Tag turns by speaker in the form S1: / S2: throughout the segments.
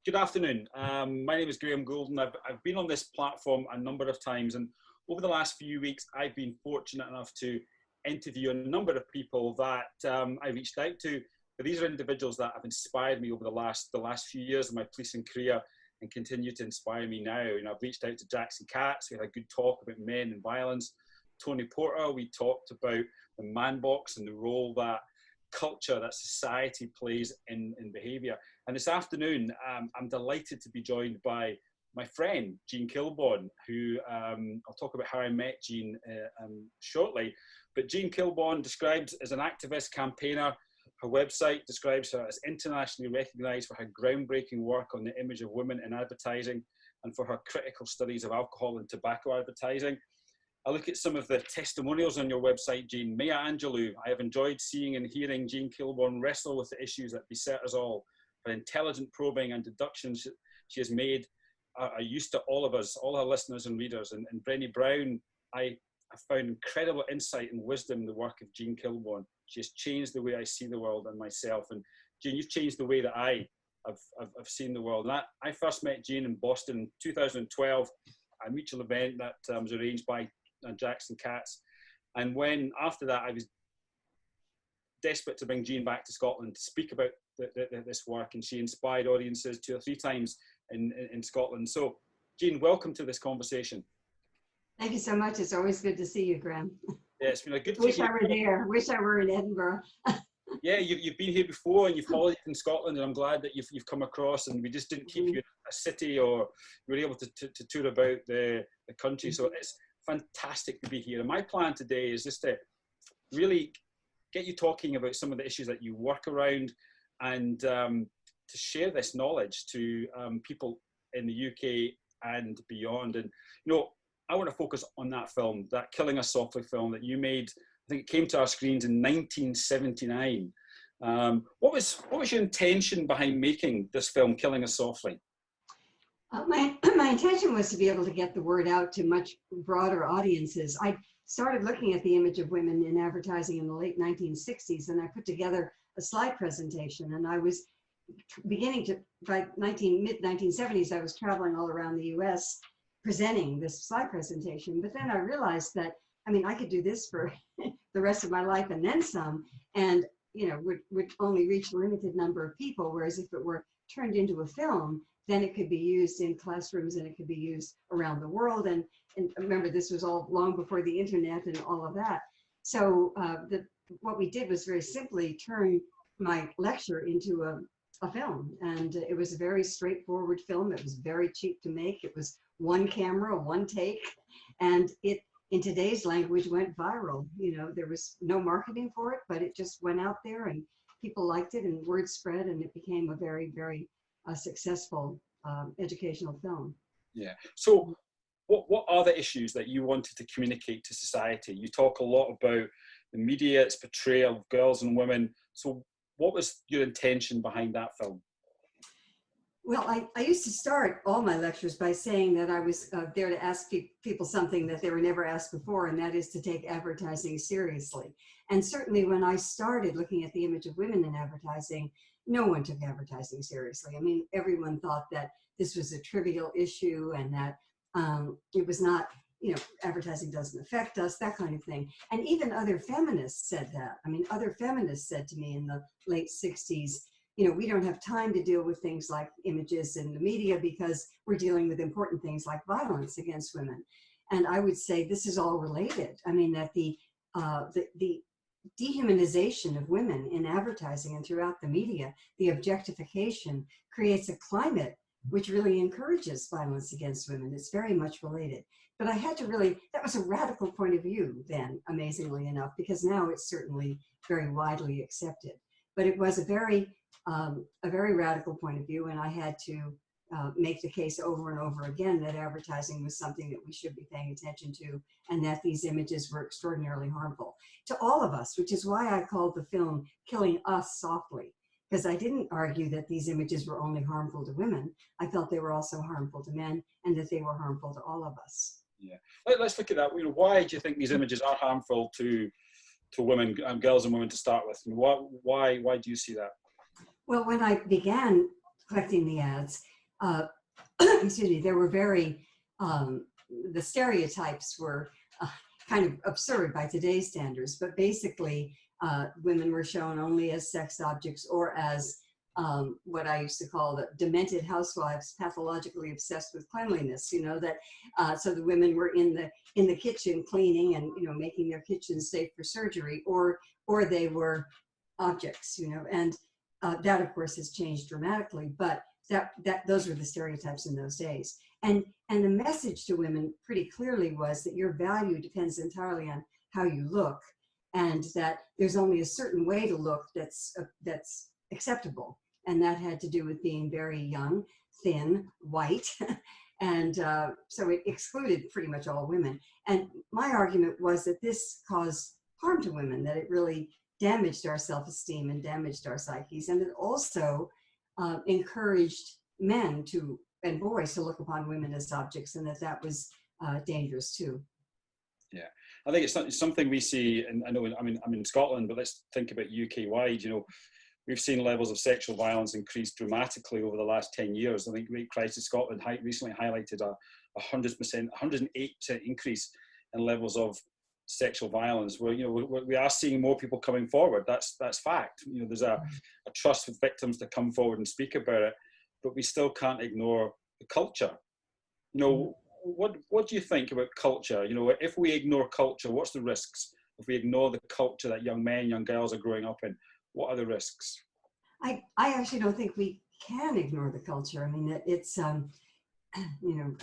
S1: Good afternoon. My name is Goulden. I've been on this platform a number of times, and over the last few weeks, I've been fortunate enough to interview a number of people that I reached out to. But these are individuals that have inspired me over the last few years of my policing career and continue to inspire me now. You know, I've reached out to Jackson Katz. We had a good talk about men and violence. Tony Porter, we talked about the man box and the role that culture, that society plays in behaviour. And this afternoon, I'm delighted to be joined by my friend, Jean Kilbourne, who I'll talk about how I met Jean shortly. But Jean Kilbourne described as an activist, campaigner. Her website describes her as internationally recognised for her groundbreaking work on the image of women in advertising and for her critical studies of alcohol and tobacco advertising. I look at some of the testimonials on your website, Jean. Mea Angelou, I have enjoyed seeing and hearing Jean Kilbourne wrestle with the issues that beset us all. Her intelligent probing and deductions she has made are used to all of us, all our listeners and readers. And Brené Brown, I found incredible insight and wisdom in the work of Jean Kilbourne. She has changed the way I see the world and myself. And Jean, you've changed the way that I have seen the world. And I first met Jean in Boston in 2012, a mutual event that was arranged by Jackson Katz. And when after that I was desperate to bring Jean back to Scotland to speak about this work, and she inspired audiences 2 or 3 times in Scotland. So Jean, welcome to this conversation.
S2: Thank you so much. It's always good to see you, Graham.
S1: Yeah, it's been a good
S2: Wish I were there. Wish I were in Edinburgh.
S1: Yeah, you've been here before and you've followed in Scotland, and I'm glad that you've come across, and we just didn't keep you in a city, or you were able to tour about the country. So it's fantastic to be here. And my plan today is just to really get you talking about some of the issues that you work around, and to share this knowledge to people in the UK and beyond. And, you know, I want to focus on that film, that Killing Us Softly film that you made. I think it came to our screens in 1979. What was your intention behind making this film, Killing Us Softly?
S2: My intention was to be able to get the word out to much broader audiences. I started looking at the image of women in advertising in the late 1960s, and I put together a slide presentation. And I was beginning to, by mid-1970s, I was traveling all around the US presenting this slide presentation. But then I realized that, I mean, I could do this for the rest of my life and then some, and you know, would only reach a limited number of people. Whereas if it were turned into a film, then it could be used in classrooms and it could be used around the world. And remember, this was all long before the internet and all of that. So what we did was very simply turn my lecture into a film. And it was a very straightforward film. It was very cheap to make. It was one camera, one take. And it, in today's language, went viral. You know, there was no marketing for it, but it just went out there and people liked it and word spread, and it became a very, very successful educational film.
S1: Yeah. So what are the issues that you wanted to communicate to society? You talk a lot about the media, its portrayal of girls and women. So what was your intention behind that film?
S2: Well, I used to start all my lectures by saying that I was there to ask people something that they were never asked before, and that is to take advertising seriously. And certainly when I started looking at the image of women in advertising, no one took advertising seriously. I mean, everyone thought that this was a trivial issue and that it was not, you know, advertising doesn't affect us, that kind of thing. And even other feminists said that. I mean, other feminists said to me in the late 60s, you know, we don't have time to deal with things like images in the media because we're dealing with important things like violence against women. And I would say this is all related. I mean, that the dehumanization of women in advertising and throughout the media, the objectification, creates a climate which really encourages violence against women. It's very much related. But I had to really, that was a radical point of view then, amazingly enough, because now it's certainly very widely accepted. But it was a very radical point of view, and I had to make the case over and over again that advertising was something that we should be paying attention to, and that these images were extraordinarily harmful to all of us, which is why I called the film Killing Us Softly, because I didn't argue that these images were only harmful to women. I felt they were also harmful to men, and that they were harmful to all of us.
S1: Yeah, let's look at that. You know, why do you think these images are harmful to women, girls and women to start with? And why do you see that?
S2: Well, when I began collecting the ads, excuse me, there were very, the stereotypes were kind of absurd by today's standards, but basically women were shown only as sex objects or as what I used to call the demented housewives, pathologically obsessed with cleanliness, you know, that so the women were in the kitchen cleaning and, you know, making their kitchens safe for surgery, or they were objects, you know, and that of course has changed dramatically, but those were the stereotypes in those days. And the message to women pretty clearly was that your value depends entirely on how you look, and that there's only a certain way to look that's acceptable. And that had to do with being very young, thin, white. And so it excluded pretty much all women. And my argument was that this caused harm to women, that it really damaged our self-esteem and damaged our psyches. And it also encouraged men and boys to look upon women as objects, and that was dangerous too.
S1: Yeah, I think it's something we see, and I know I'm in Scotland, but let's think about UK wide. You know, we've seen levels of sexual violence increase dramatically over the last 10 years. I think Rape Crisis Scotland recently highlighted a 100%, 108% increase in levels of sexual violence. Where, you know, we are seeing more people coming forward. That's fact. You know, there's a trust with victims to come forward and speak about it, but we still can't ignore the culture. You know, what do you think about culture? You know, if we ignore culture, what's the risks? If we ignore the culture that young men, young girls are growing up in, what are the risks? I
S2: actually don't think we can ignore the culture. I mean, it's, you know,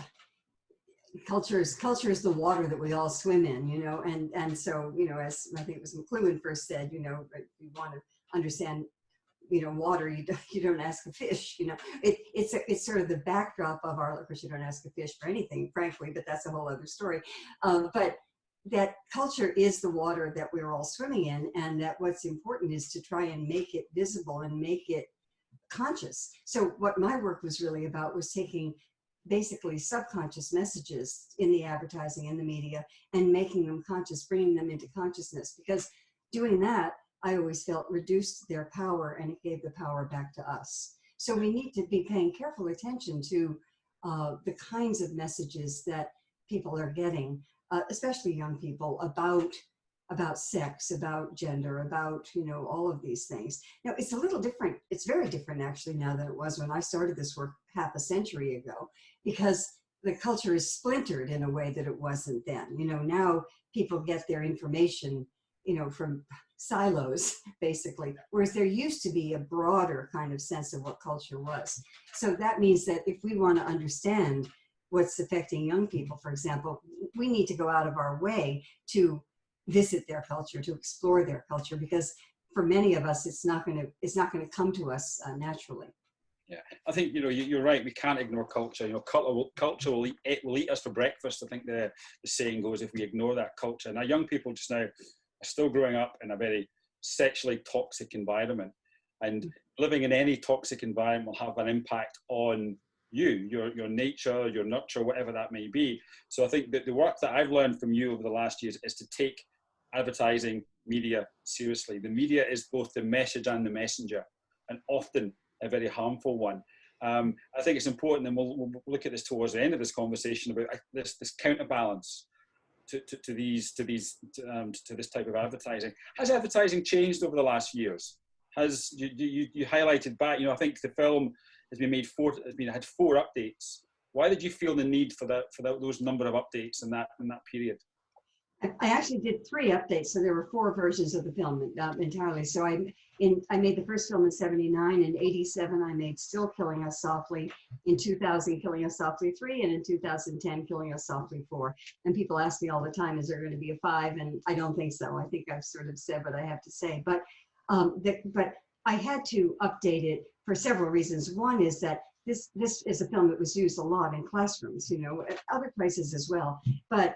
S2: culture is the water that we all swim in, you know, and so, you know, as I think it was McLuhan first said, you know, if you want to understand, you know, water, you don't ask a fish, you know. It's sort of the backdrop of our, of course you don't ask a fish for anything, frankly, but that's a whole other story. But that culture is the water that we're all swimming in, and that what's important is to try and make it visible and make it conscious. So what my work was really about was taking basically subconscious messages in the advertising and the media and making them conscious, bringing them into consciousness, because doing that, I always felt, reduced their power and it gave the power back to us. So we need to be paying careful attention to the kinds of messages that people are getting, especially young people, about sex, about gender, about, you know, all of these things. Now, it's a little different. It's very different actually now than it was when I started this work half a century ago, because the culture is splintered in a way that it wasn't then. You know, now people get their information, you know, from silos, basically, whereas there used to be a broader kind of sense of what culture was. So that means that if we want to understand what's affecting young people, for example, we need to go out of our way to visit their culture, to explore their culture, because for many of us, it's not going to come to us naturally.
S1: Yeah, I think, you know, you're right. We can't ignore culture. You know, culture will eat us for breakfast. I think the saying goes, if we ignore that culture. Now, young people just now are still growing up in a very sexually toxic environment, and living in any toxic environment will have an impact on you, your nature, your nurture, whatever that may be. So I think that the work that I've learned from you over the last years is to take advertising media seriously. The media is both the message and the messenger, and often a very harmful one. I think it's important, and we'll look at this towards the end of this conversation, about this counterbalance to this type of advertising. Has advertising changed over the last years? Has you highlighted back? You know, I think the film has had 4 updates. Why did you feel the need for those number of updates in that period?
S2: I actually did 3 updates, so there were 4 versions of the film entirely. So I made the first film in '79. In '87, I made Still Killing Us Softly. In 2000, Killing Us Softly 3, and in 2010, Killing Us Softly 4. And people ask me all the time, is there going to be a 5? And I don't think so. I think I've sort of said what I have to say. But I had to update it for several reasons. One is that this is a film that was used a lot in classrooms, you know, at other places as well. But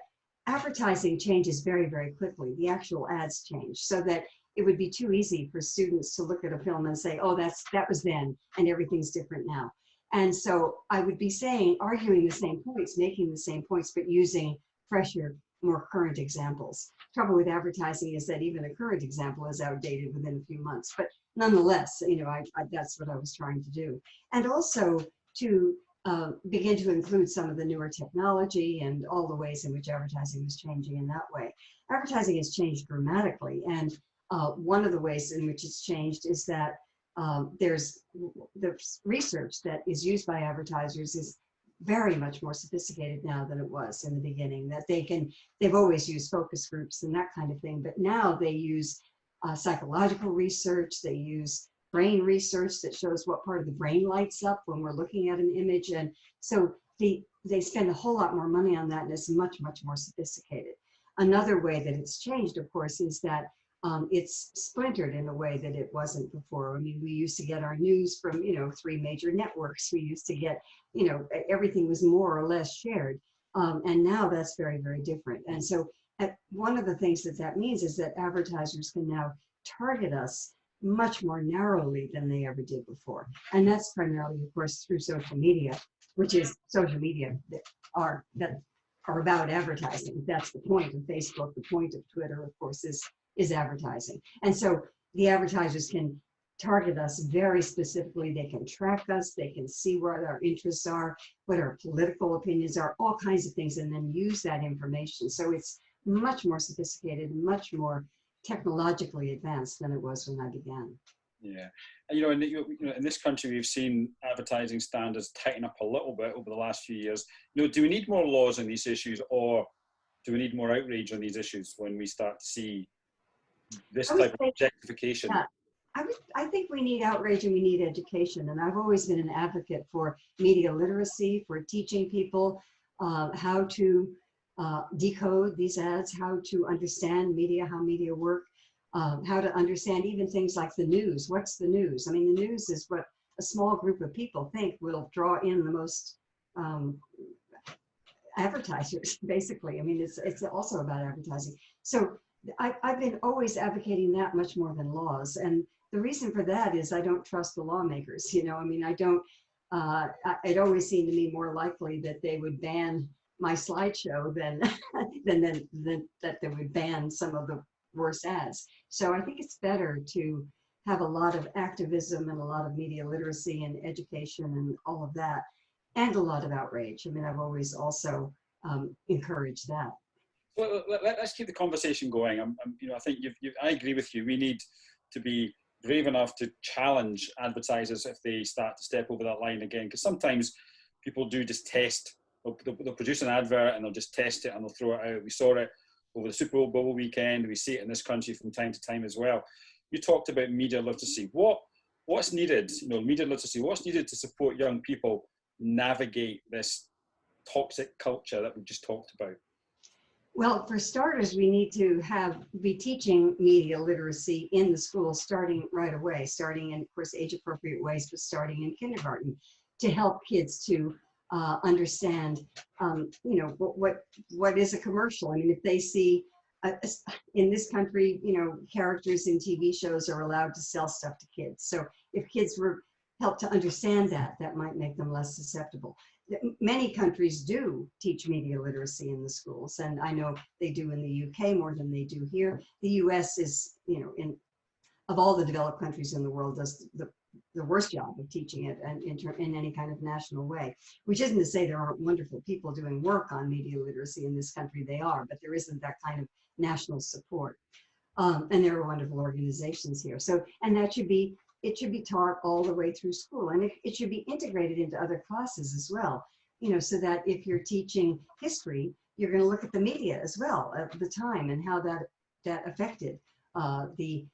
S2: advertising changes very, very quickly. The actual ads change, so that it would be too easy for students to look at a film and say, oh, that was then, and everything's different now. And so I would be arguing the same points, making the same points, but using fresher, more current examples. Trouble with advertising is that even a current example is outdated within a few months. But nonetheless, that's what I was trying to do. And also to begin to include some of the newer technology and all the ways in which advertising is changing in that way. Advertising has changed dramatically. And one of the ways in which it's changed is that there's research that is used by advertisers is very much more sophisticated now than it was in the beginning, that they've always used focus groups and that kind of thing, but now they use psychological research, they use brain research that shows what part of the brain lights up when we're looking at an image. And so they spend a whole lot more money on that, and it's much, much more sophisticated. Another way that it's changed, of course, is that it's splintered in a way that it wasn't before. I mean, we used to get our news from, 3 major networks. We used to get, everything was more or less shared. And now that's very, very different. And so one of the things that means is that advertisers can now target us much more narrowly than they ever did before. And that's primarily, of course, through social media, which is social media that are about advertising. That's the point of Facebook. The point of Twitter, of course, is advertising. And so the advertisers can target us very specifically. They can track us. They can see what our interests are, what our political opinions are, all kinds of things, and then use that information. So it's much more sophisticated, much more technologically advanced than it was when I began.
S1: Yeah, and in this country, we've seen advertising standards tighten up a little bit over the last few years. Do we need more laws on these issues, or do we need more outrage on these issues when we start to see this type of objectification?
S2: Yeah, I think we need outrage and we need education. And I've always been an advocate for media literacy, for teaching people how to decode these ads, how to understand media, how media work, how to understand even things like the news. What's the news? I mean, the news is what a small group of people think will draw in the most advertisers, basically. I mean, it's also about advertising. So I've been always advocating that much more than laws. And the reason for that is I don't trust the lawmakers. I mean, I don't, it always seemed to me more likely that they would ban my slideshow than that they would ban some of the worst ads. So I think it's better to have a lot of activism and a lot of media literacy and education and all of that, and a lot of outrage. I mean, I've always also encouraged that.
S1: Well, let's keep the conversation going. I think I agree with you. We need to be brave enough to challenge advertisers if they start to step over that line again, because sometimes people do just test. They'll produce an advert and they'll just test it and they'll throw it out. We saw it over the Super Bowl weekend. We see it in this country from time to time as well. You talked about media literacy. What's needed? Media literacy. What's needed to support young people navigate this toxic culture that we just talked about?
S2: Well, for starters, we need to be teaching media literacy in the schools starting right away, starting in, of course, age-appropriate ways, but starting in kindergarten, to help kids to understand, what is a commercial. I mean, if they see, in this country, characters in TV shows are allowed to sell stuff to kids. So if kids were helped to understand that might make them less susceptible. Many countries do teach media literacy in the schools, and I know they do in the UK more than they do here. The US is, of all the developed countries in the world, does the worst job of teaching it and in any kind of national way, which isn't to say there aren't wonderful people doing work on media literacy in this country. They are, but there isn't that kind of national support. And there are wonderful organizations here. So, and it should be taught all the way through school, and it should be integrated into other classes as well, so that if you're teaching history, you're going to look at the media as well at the time and how that affected the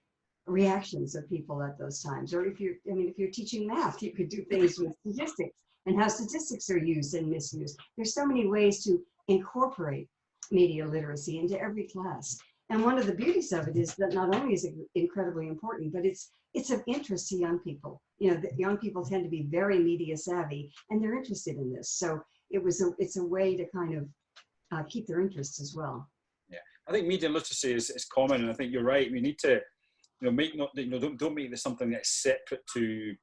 S2: reactions of people at those times. Or if you're teaching math, you could do things with statistics and how statistics are used and misused. There's so many ways to incorporate media literacy into every class. And one of the beauties of it is that not only is it incredibly important, but it's of interest to young people. Young people tend to be very media savvy, and they're interested in this. So it's a way to kind of keep their interest as well.
S1: Yeah, I think media literacy is common, and I think you're right. We need to, don't make this something that's separate to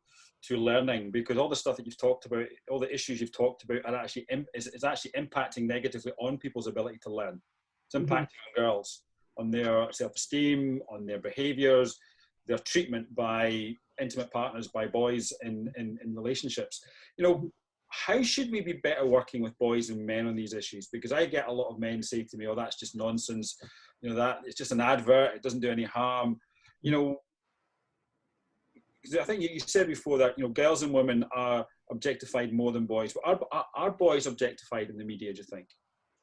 S1: learning, because all the stuff that you've talked about, all the issues you've talked about, are actually is actually impacting negatively on people's ability to learn. It's impacting on girls, on their self-esteem, on their behaviours. their treatment by intimate partners, by boys in relationships. You know, how should we be better working with boys and men on these issues? Because I get a lot of men say to me, oh, that's just nonsense. You know, that it's just an advert. It doesn't do any harm. You know, because I think you said before that, you know, girls and women are objectified more than boys. But are boys objectified in the media, do you think?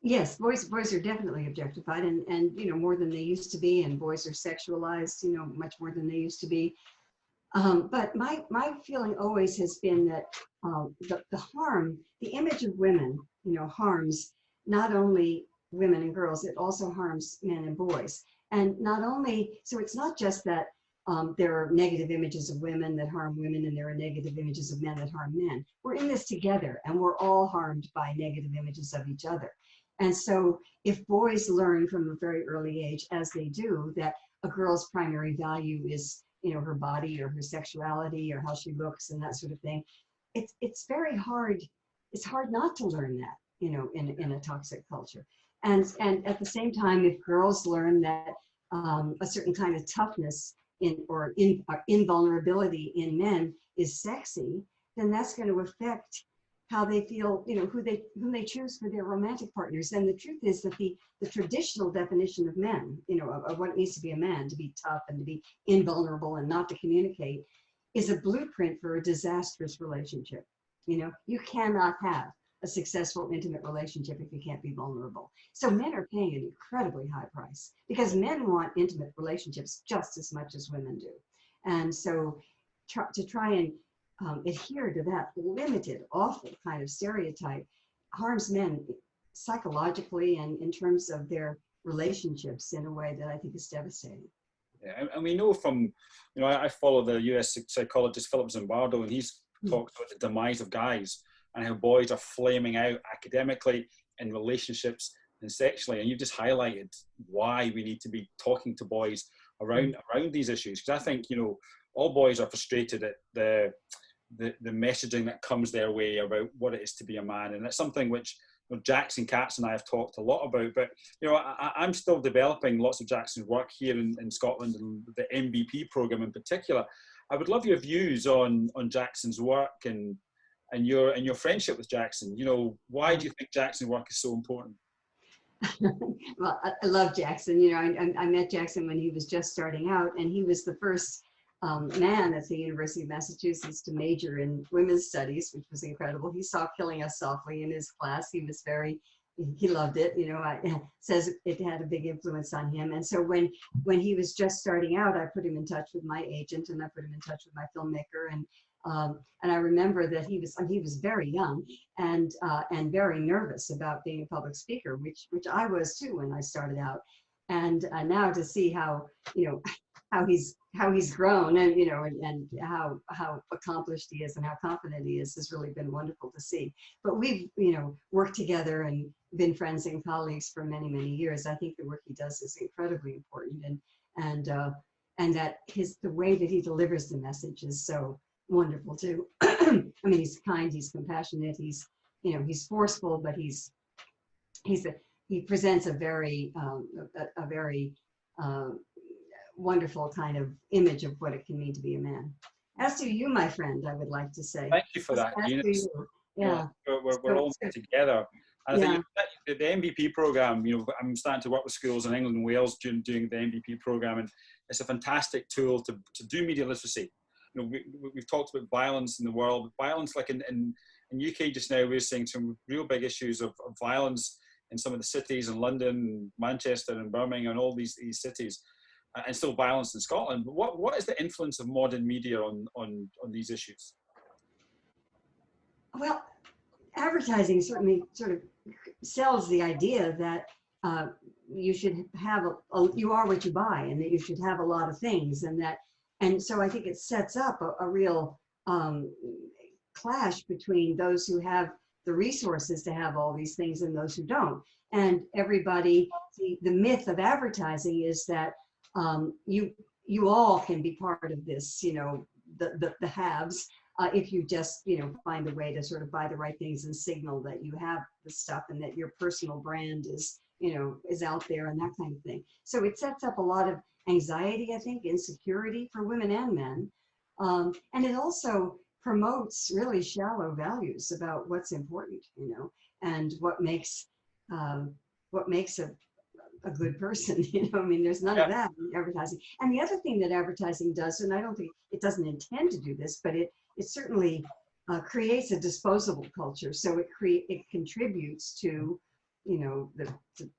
S2: Yes, boys are definitely objectified, and you know, more than they used to be, and boys are sexualized, you know, much more than they used to be. But my feeling always has been that the harm, the image of women, you know, harms not only women and girls, it also harms men and boys. And not only, so it's not just that there are negative images of women that harm women, and there are negative images of men that harm men. We're in this together, and we're all harmed by negative images of each other. And so if boys learn from a very early age, as they do, that a girl's primary value is, you know, her body or her sexuality or how she looks and that sort of thing, it's very hard. It's hard not to learn that, you know, in a toxic culture. And at the same time, if girls learn that a certain kind of toughness or invulnerability in men is sexy, then that's going to affect how they feel, you know, whom they choose for their romantic partners. And the truth is that the traditional definition of men, you know, of what it means to be a man, to be tough and to be invulnerable and not to communicate, is a blueprint for a disastrous relationship. You know, you cannot have a successful intimate relationship if you can't be vulnerable. So men are paying an incredibly high price because men want intimate relationships just as much as women do. And so to try and adhere to that limited, awful kind of stereotype harms men psychologically and in terms of their relationships in a way that I think is devastating.
S1: Yeah, and we know from, you know, I follow the US psychologist Philip Zimbardo, and he's talked about the demise of guys and how boys are flaming out academically, in relationships and sexually. And you've just highlighted why we need to be talking to boys around these issues. Because I think, you know, all boys are frustrated at the messaging that comes their way about what it is to be a man. And it's something which, you know, Jackson Katz and I have talked a lot about. But, you know, I'm still developing lots of Jackson's work here in Scotland, and the MVP program in particular. I would love your views on Jackson's work and your friendship with Jackson. You know, why do you think Jackson's work is so important?
S2: Well, I love Jackson. You know, I met Jackson when he was just starting out, and he was the first man at the University of Massachusetts to major in women's studies, which was incredible. He saw Killing Us Softly in his class. He loved it. You know, says it had a big influence on him. And so when he was just starting out, I put him in touch with my agent, and I put him in touch with my filmmaker. And I remember that he was very young and very nervous about being a public speaker, which I was too when I started out. And now to see how, you know, how he's grown, and, you know, and how accomplished he is and how confident he is has really been wonderful to see. But we've, you know, worked together and been friends and colleagues for many, many years. I think the work he does is incredibly important, and that the way that he delivers the message is so wonderful too. I mean, he's kind, he's compassionate, he's forceful, but he presents a very wonderful kind of image of what it can mean to be a man. As to you, my friend, I would like to say.
S1: Thank you for that, Eunice.
S2: Yeah.
S1: We're all together. And I think the MVP program, you know, I'm starting to work with schools in England and Wales doing the MVP program, and it's a fantastic tool to do media literacy. You know, we've talked about violence in the world. Violence, like in UK just now, we're seeing some real big issues of violence in some of the cities in London, Manchester and Birmingham and all these cities. And still violence in Scotland. But what is the influence of modern media on these issues?
S2: Well, advertising certainly sort of sells the idea that you should have you are what you buy, and that you should have a lot of things, and so I think it sets up a real clash between those who have the resources to have all these things and those who don't. And everybody, the myth of advertising is that you all can be part of this, you know, the haves, if you just, you know, find a way to sort of buy the right things and signal that you have the stuff and that your personal brand is, you know, is out there and that kind of thing. So it sets up a lot of, anxiety, I think, insecurity for women and men. And it also promotes really shallow values about what's important, you know, and what makes a good person. You know, I mean, there's none of that in advertising. And the other thing that advertising does, and I don't think it doesn't intend to do this, but it certainly creates a disposable culture. So it contributes to, you know,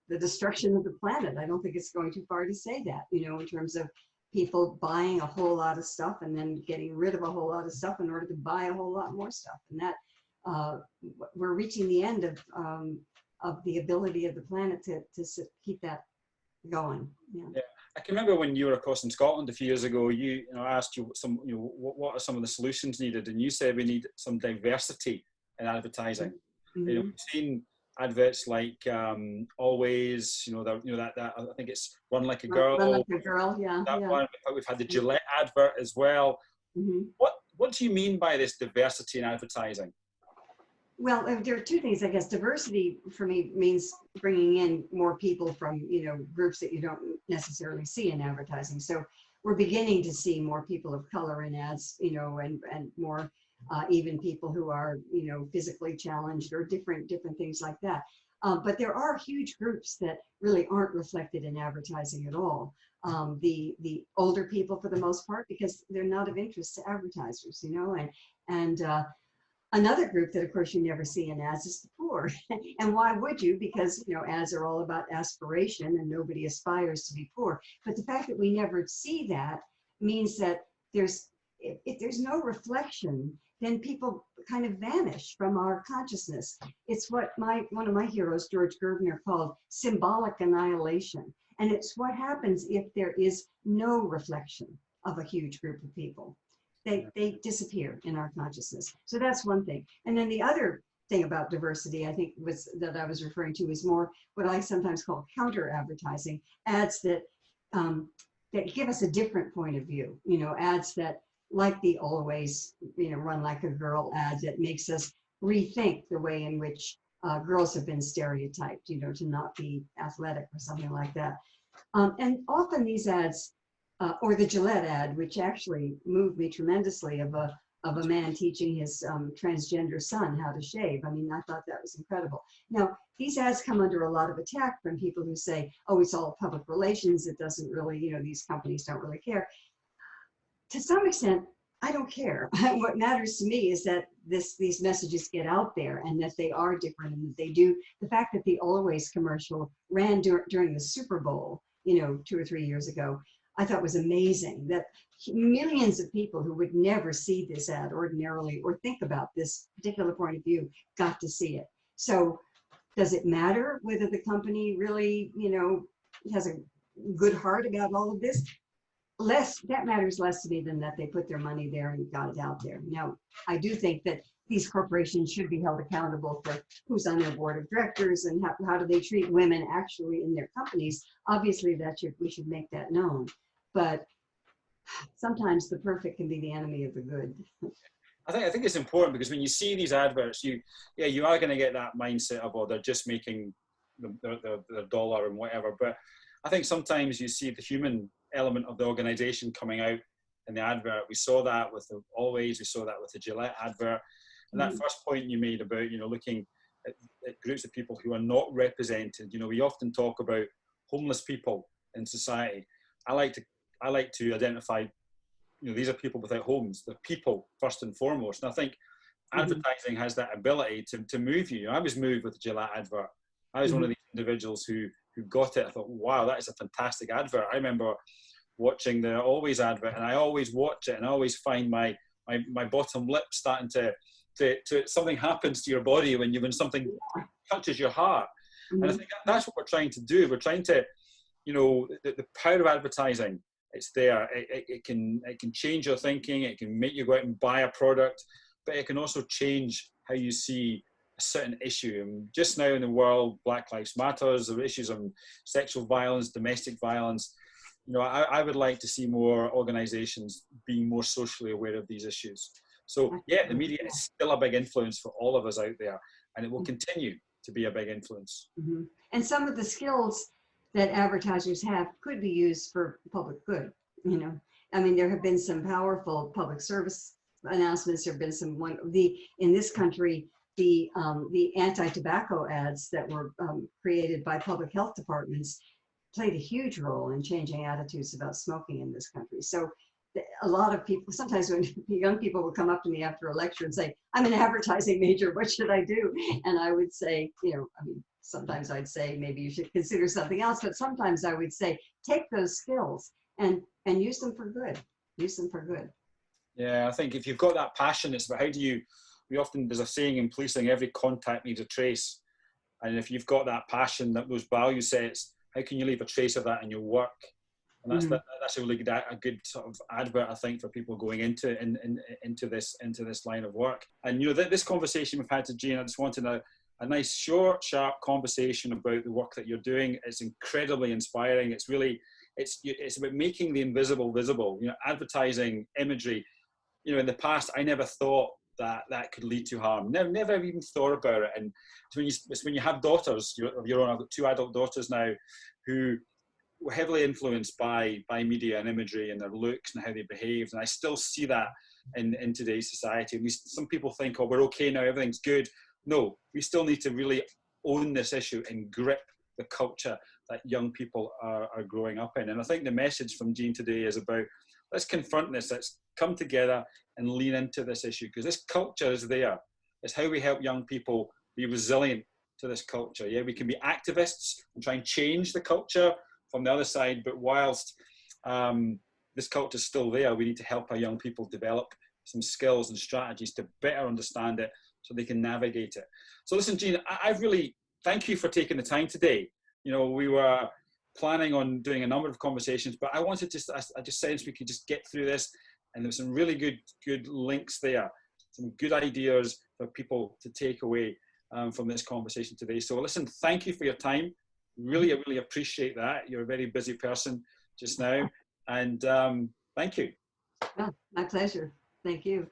S2: the destruction of the planet. I don't think it's going too far to say that, you know, in terms of people buying a whole lot of stuff and then getting rid of a whole lot of stuff in order to buy a whole lot more stuff. And that we're reaching the end of the ability of the planet to keep that going. Yeah.
S1: I can remember when you were, of course, in Scotland a few years ago. I asked you what are some of the solutions needed, and you said we need some diversity in advertising.
S2: Mm-hmm.
S1: You know, we've seen adverts like Always. That I think it's Run Like a Girl.
S2: Run Like a Girl, yeah.
S1: That one. We've had the Gillette advert as well.
S2: Mm-hmm.
S1: What do you mean by this diversity in advertising?
S2: Well, there are two things, I guess. Diversity for me means bringing in more people from, you know, groups that you don't necessarily see in advertising. So we're beginning to see more people of color in ads, you know, and more even people who are, you know, physically challenged or different things like that. But there are huge groups that really aren't reflected in advertising at all. The older people, for the most part, because they're not of interest to advertisers, you know, and another group that, of course, you never see in ads is the poor. And why would you? Because, you know, ads are all about aspiration and nobody aspires to be poor. But the fact that we never see that means that if there's no reflection, then people kind of vanish from our consciousness. It's what one of my heroes, George Goulden, called symbolic annihilation. And it's what happens if there is no reflection of a huge group of people. They disappear in our consciousness. So that's one thing. And then the other thing about diversity, I think, that I was referring to is more what I sometimes call counter advertising, ads that give us a different point of view. You know, ads that, like the Always, you know, Run Like a Girl ad, that makes us rethink the way in which girls have been stereotyped, you know, to not be athletic or something like that. And often these ads, or the Gillette ad, which actually moved me tremendously, of a man teaching his transgender son how to shave. I mean, I thought that was incredible. Now, these ads come under a lot of attack from people who say, oh, it's all public relations. It doesn't really, you know, these companies don't really care. To some extent, I don't care. What matters to me is that these messages get out there and that they are different and that they do. The fact that the Always commercial ran during the Super Bowl, you know, 2 or 3 years ago, I thought was amazing, that millions of people who would never see this ad ordinarily or think about this particular point of view got to see it. So does it matter whether the company really, you know, has a good heart about all of this? That matters less to me than that they put their money there and got it out there. Now, I do think that these corporations should be held accountable for who's on their board of directors and how do they treat women actually in their companies. Obviously, we should make that known. But sometimes the perfect can be the enemy of the good.
S1: I think it's important because when you see these adverts, you are going to get that mindset of, oh, they're just making their dollar and whatever. But I think sometimes you see the human element of the organization coming out in the advert. We saw that with the Always, we saw that with the Gillette advert. And that first point you made about, you know, looking at groups of people who are not represented. You know, we often talk about homeless people in society. I like to identify, you know, these are people without homes. They're people first and foremost. And I think advertising has that ability to move you. I was moved with the Gillette advert. I was one of these individuals who got it. I thought, wow, that is a fantastic advert. I remember watching the Always advert, and I always watch it, and I always find my bottom lip starting to something happens to your body when something touches your heart. And I think that's what we're trying to do. We're trying to, you know, the power of advertising. It's there. It can change your thinking. It can make you go out and buy a product, but it can also change how you see a certain issue. And just now in the world, Black Lives Matter, there are issues on sexual violence, domestic violence. You know, I would like to see more organizations being more socially aware of these issues. So yeah, the media is still a big influence for all of us out there, and it will continue to be a big influence.
S2: And some of the skills that advertisers have could be used for public good. You know, I mean, there have been some powerful public service announcements. There have been some in this country, the anti-tobacco ads that were created by public health departments played a huge role in changing attitudes about smoking in this country. So a lot of people, sometimes when young people will come up to me after a lecture and say, I'm an advertising major, what should I do? And I would say, you know, I mean, sometimes I'd say maybe you should consider something else, but sometimes I would say, take those skills and use them for good. Use them for good.
S1: Yeah, I think if you've got that passion, it's about there's a saying in policing, every contact needs a trace. And if you've got that passion, those value sets, how can you leave a trace of that in your work? And that's a really good sort of advert, I think, for people going into this line of work. And you know, this conversation we've had to Jean, I just wanted a nice, short, sharp conversation about the work that you're doing. It's incredibly inspiring. It's really, it's about making the invisible visible. You know, advertising, imagery. You know, in the past, I never thought that could lead to harm. Never even thought about it. And it's when you have daughters of your own. I've got 2 adult daughters now who were heavily influenced by media and imagery and their looks and how they behaved. And I still see that in today's society. And some people think, oh, we're okay now, everything's good. No, we still need to really own this issue and grip the culture that young people are growing up in. And I think the message from Jean today is about, let's confront this, let's come together and lean into this issue, because this culture is there. It's how we help young people be resilient to this culture. Yeah, we can be activists and try and change the culture from the other side, but whilst this culture is still there, we need to help our young people develop some skills and strategies to better understand it so they can navigate it. So listen, Jean, I really thank you for taking the time today. You know, we were planning on doing a number of conversations, but I just sensed we could just get through this, and there were some really good links there, some good ideas for people to take away from this conversation today. So listen, thank you for your time. Really appreciate that. You're a very busy person just now, and thank you.
S2: Oh, my pleasure. Thank you.